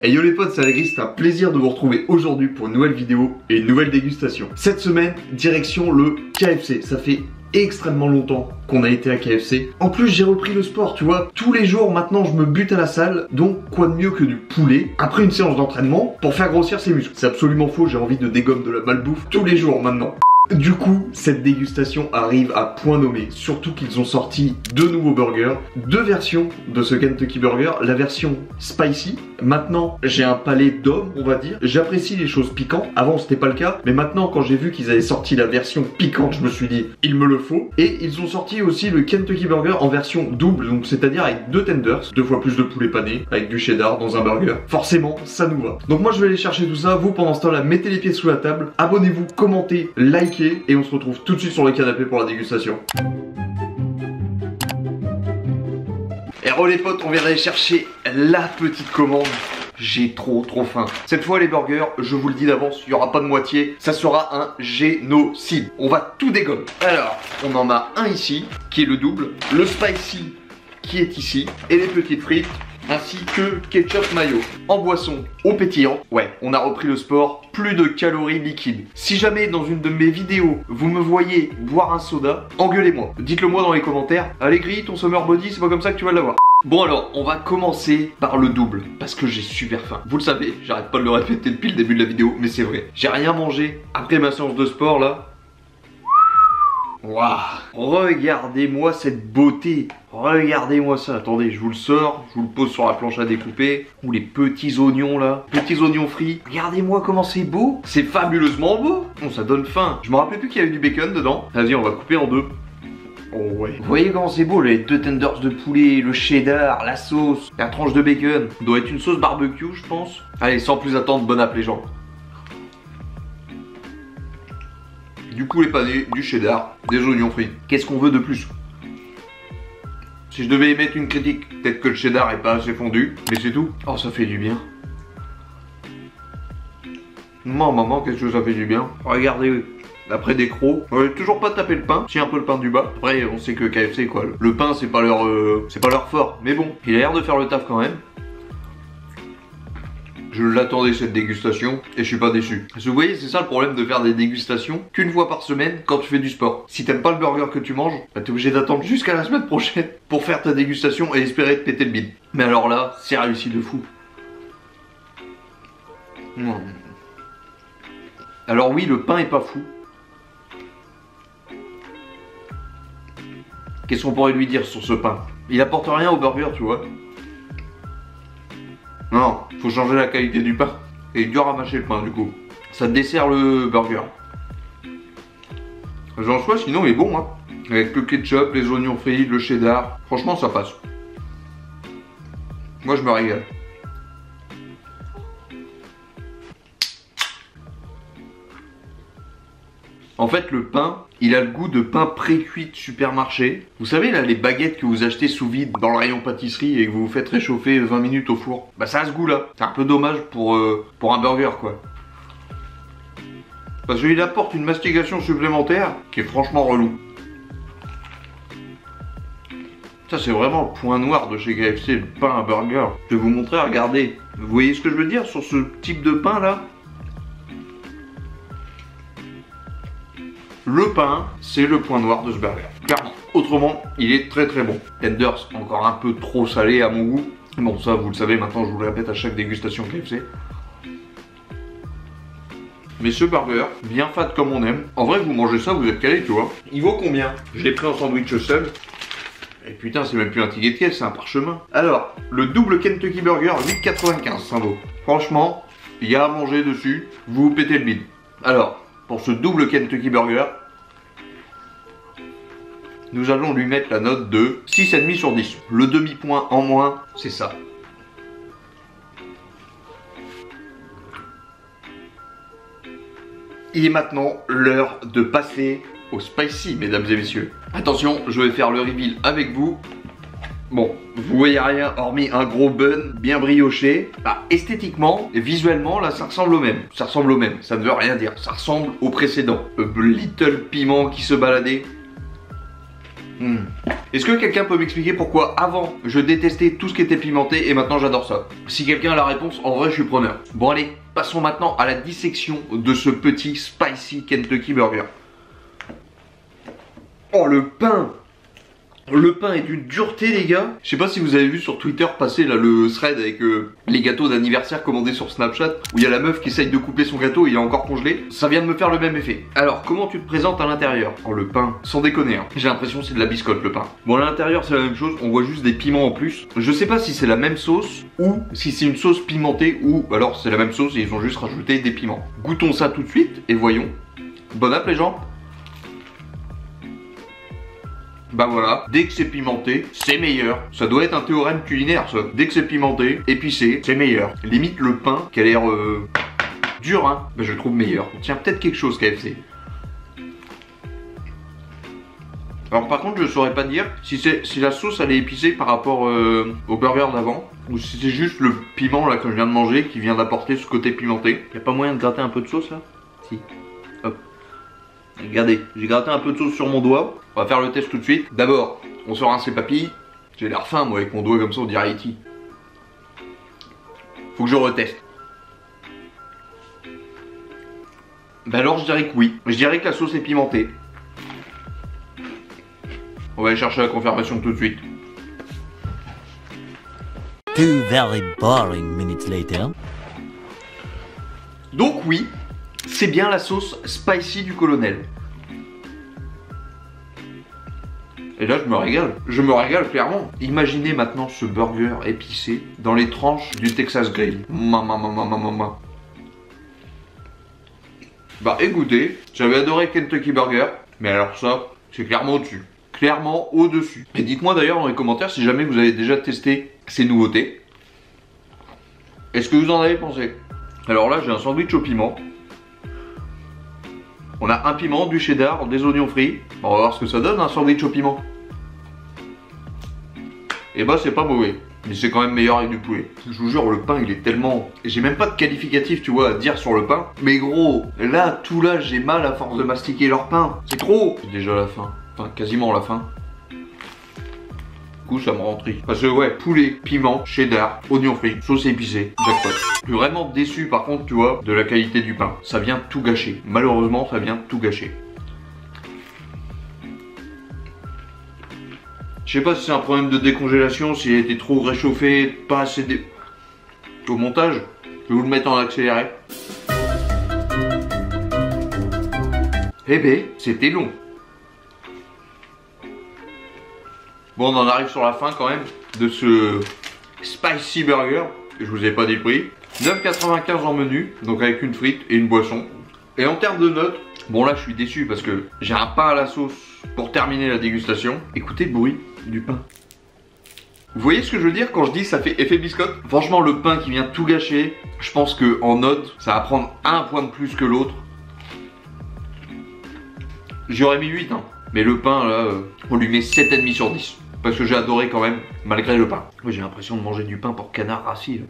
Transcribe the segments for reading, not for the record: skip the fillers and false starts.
Hey yo les potes, c'est Allegri, c'est un plaisir de vous retrouver aujourd'hui pour une nouvelle vidéo et une nouvelle dégustation. Cette semaine, direction le KFC. Ça fait extrêmement longtemps qu'on a été à KFC. En plus, j'ai repris le sport, tu vois. Tous les jours, maintenant, je me bute à la salle. Donc, quoi de mieux que du poulet après une séance d'entraînement pour faire grossir ses muscles. C'est absolument faux, j'ai envie de dégommer de la malbouffe tous les jours maintenant. Du coup, cette dégustation arrive à point nommé, surtout qu'ils ont sorti deux nouveaux burgers, deux versions de ce Kentucky Burger, la version spicy. Maintenant, j'ai un palais d'homme, on va dire. J'apprécie les choses piquantes. Avant, c'était pas le cas, mais maintenant, quand j'ai vu qu'ils avaient sorti la version piquante, je me suis dit, il me le faut. Et ils ont sorti aussi le Kentucky Burger en version double, donc c'est-à-dire avec deux tenders, deux fois plus de poulet pané, avec du cheddar dans un burger. Forcément, ça nous va. Donc moi, je vais aller chercher tout ça. Vous, pendant ce temps-là, mettez les pieds sous la table, abonnez-vous, commentez, likez. Et on se retrouve tout de suite sur le canapé pour la dégustation. Et les potes, on vient d'aller chercher la petite commande. J'ai trop faim. Cette fois les burgers, je vous le dis d'avance, il n'y aura pas de moitié. Ça sera un génocide. On va tout dégommer. Alors, on en a un ici, qui est le double. Le spicy, qui est ici. Et les petites frites, ainsi que ketchup mayo. En boisson, au pétillant. Ouais, on a repris le sport, plus de calories liquides. Si jamais dans une de mes vidéos, vous me voyez boire un soda, engueulez-moi. Dites-le moi dans les commentaires. Allegri, ton summer body, c'est pas comme ça que tu vas l'avoir. Bon alors, on va commencer par le double, parce que j'ai super faim. Vous le savez, j'arrête pas de le répéter depuis le début de la vidéo, mais c'est vrai. J'ai rien mangé après ma séance de sport là. Waouh! Regardez-moi cette beauté! Regardez-moi ça! Attendez, je vous le sors, je vous le pose sur la planche à découper. Ou les petits oignons là, petits oignons frits. Regardez-moi comment c'est beau! C'est fabuleusement beau! Bon, ça donne faim. Je me rappelais plus qu'il y avait du bacon dedans. Vas-y, on va couper en deux. Oh ouais. Vous voyez comment c'est beau, les deux tenders de poulet, le cheddar, la sauce, la tranche de bacon. Ça doit être une sauce barbecue, je pense. Allez, sans plus attendre, bon app les gens. Du poulet pané, du cheddar, des oignons frits. Qu'est-ce qu'on veut de plus? Si je devais émettre une critique, peut-être que le cheddar est pas assez fondu, mais c'est tout. Oh, ça fait du bien. Maman, qu'est-ce que ça fait du bien. Regardez, après des crocs, on va toujours pas taper le pain, si un peu le pain du bas. Après, on sait que KFC quoi, le pain c'est pas leur fort, mais bon, il a l'air de faire le taf quand même. Je l'attendais cette dégustation et je suis pas déçu. Parce que vous voyez, c'est ça le problème de faire des dégustations qu'une fois par semaine quand tu fais du sport. Si t'aimes pas le burger que tu manges, bah t'es obligé d'attendre jusqu'à la semaine prochaine pour faire ta dégustation et espérer te péter le bide. Mais alors là, c'est réussi de fou. Alors oui, le pain est pas fou. Qu'est-ce qu'on pourrait lui dire sur ce pain? Il apporte rien au burger, tu vois. Non, faut changer la qualité du pain. Et dur à mâcher le pain du coup. Ça dessert le burger. J'en choix sinon il est bon hein. Avec le ketchup, les oignons frits, le cheddar. Franchement ça passe. Moi je me régale. En fait le pain, il a le goût de pain pré-cuit de supermarché. Vous savez là les baguettes que vous achetez sous vide dans le rayon pâtisserie et que vous vous faites réchauffer 20 minutes au four. Bah ça a ce goût là. C'est un peu dommage pour un burger quoi. Parce qu'il apporte une mastication supplémentaire qui est franchement relou. Ça c'est vraiment le point noir de chez KFC, le pain à burger. Je vais vous montrer, regardez. Vous voyez ce que je veux dire sur ce type de pain là? Le pain, c'est le point noir de ce burger. Clairement. Autrement, il est très bon. Tenders, encore un peu trop salé à mon goût. Bon, ça, vous le savez, maintenant, je vous le répète à chaque dégustation KFC. Mais ce burger, bien fat comme on aime. En vrai, vous mangez ça, vous êtes calé, tu vois. Il vaut combien? Je l'ai pris en sandwich seul. Et putain, c'est même plus un ticket de caisse, c'est un parchemin. Alors, le double Kentucky Burger, 8,95, ça vaut. Franchement, il y a à manger dessus, vous vous pétez le bide. Alors, pour ce double Kentucky Burger, nous allons lui mettre la note de 6,5 sur 10. Le demi-point en moins, c'est ça. Il est maintenant l'heure de passer au spicy, mesdames et messieurs. Attention, je vais faire le reveal avec vous. Bon, vous voyez rien hormis un gros bun bien brioché. Bah, esthétiquement et visuellement, là, ça ressemble au même. Ça ressemble au même, ça ne veut rien dire. Ça ressemble au précédent. Little piment qui se baladait. Est-ce que quelqu'un peut m'expliquer pourquoi avant je détestais tout ce qui était pimenté et maintenant j'adore ça? Si quelqu'un a la réponse, en vrai je suis preneur. Bon allez, passons maintenant à la dissection de ce petit Spicy Kentucky Burger. Oh le pain! Le pain est d'une dureté les gars. Je sais pas si vous avez vu sur Twitter passer là le thread avec les gâteaux d'anniversaire commandés sur Snapchat, où il y a la meuf qui essaye de couper son gâteau et il est encore congelé. Ça vient de me faire le même effet. Alors comment tu te présentes à l'intérieur? Oh le pain, sans déconner hein. J'ai l'impression que c'est de la biscotte le pain. Bon à l'intérieur c'est la même chose, on voit juste des piments en plus. Je sais pas si c'est la même sauce ou si c'est une sauce pimentée ou alors c'est la même sauce et ils ont juste rajouté des piments. Goûtons ça tout de suite et voyons. Bon app les gens. Bah voilà, dès que c'est pimenté, c'est meilleur. Ça doit être un théorème culinaire ça. Dès que c'est pimenté, épicé, c'est meilleur. Limite le pain, qui a l'air dur hein, bah je le trouve meilleur. Tiens, peut-être quelque chose KFC. Alors par contre je saurais pas dire si la sauce elle est épicée par rapport au burger d'avant, ou si c'est juste le piment là que je viens de manger qui vient d'apporter ce côté pimenté. Y a pas moyen de gratter un peu de sauce là? Si. Hop. Regardez, j'ai gratté un peu de sauce sur mon doigt. On va faire le test tout de suite. D'abord, on se rince les papilles. J'ai l'air fin moi avec mon doigt comme ça, on dirait E.T. Faut que je reteste. Bah alors je dirais que oui. Je dirais que la sauce est pimentée. On va aller chercher la confirmation tout de suite. 2 very boring minutes later. Donc oui, c'est bien la sauce spicy du colonel. Et là je me régale clairement. Imaginez maintenant ce burger épicé dans les tranches du Texas Grill. Mama. Bah écoutez, j'avais adoré Kentucky Burger, mais alors ça, c'est clairement au-dessus. Clairement au-dessus. Et dites-moi d'ailleurs dans les commentaires si jamais vous avez déjà testé ces nouveautés. Est-ce que vous en avez pensé? Alors là j'ai un sandwich au piment. On a un piment, du cheddar, des oignons frits. On va voir ce que ça donne un sandwich au piment. Et bah c'est pas mauvais, mais c'est quand même meilleur avec du poulet. Je vous jure le pain il est tellement... J'ai même pas de qualificatif tu vois à dire sur le pain. Mais gros, là tout là j'ai mal à force de mastiquer leur pain. C'est trop. C'est déjà la fin, enfin quasiment la fin. Du coup ça me rend triste. Parce que ouais, poulet, piment, cheddar, oignons frits, sauce épicée, jackpot. Je suis vraiment déçu par contre tu vois de la qualité du pain. Ça vient tout gâcher. Malheureusement ça vient tout gâcher. Je sais pas si c'est un problème de décongélation, s'il a été trop réchauffé, pas assez au montage. Je vais vous le mettre en accéléré. Eh ben, c'était long. Bon, on en arrive sur la fin quand même de ce Spicy Burger. Je vous ai pas dit le prix. 9,95 en menu, donc avec une frite et une boisson. Et en termes de notes, bon là je suis déçu parce que j'ai un pain à la sauce pour terminer la dégustation. Écoutez le bruit du pain. Vous voyez ce que je veux dire quand je dis ça fait effet biscotte? Franchement le pain qui vient tout gâcher, je pense que en note ça va prendre un point de plus que l'autre. J'aurais mis 8 hein. Mais le pain là, on lui met 7,5 sur 10. Parce que j'ai adoré quand même, malgré le pain. Moi j'ai l'impression de manger du pain pour canard rassis là.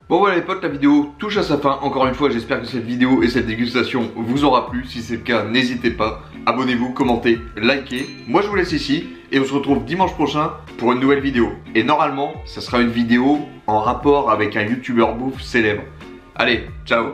Bon voilà les potes, la vidéo touche à sa fin. Encore une fois, j'espère que cette vidéo et cette dégustation vous aura plu. Si c'est le cas, n'hésitez pas. Abonnez-vous, commentez, likez. Moi je vous laisse ici et on se retrouve dimanche prochain pour une nouvelle vidéo. Et normalement, ça sera une vidéo en rapport avec un youtubeur bouffe célèbre. Allez, ciao.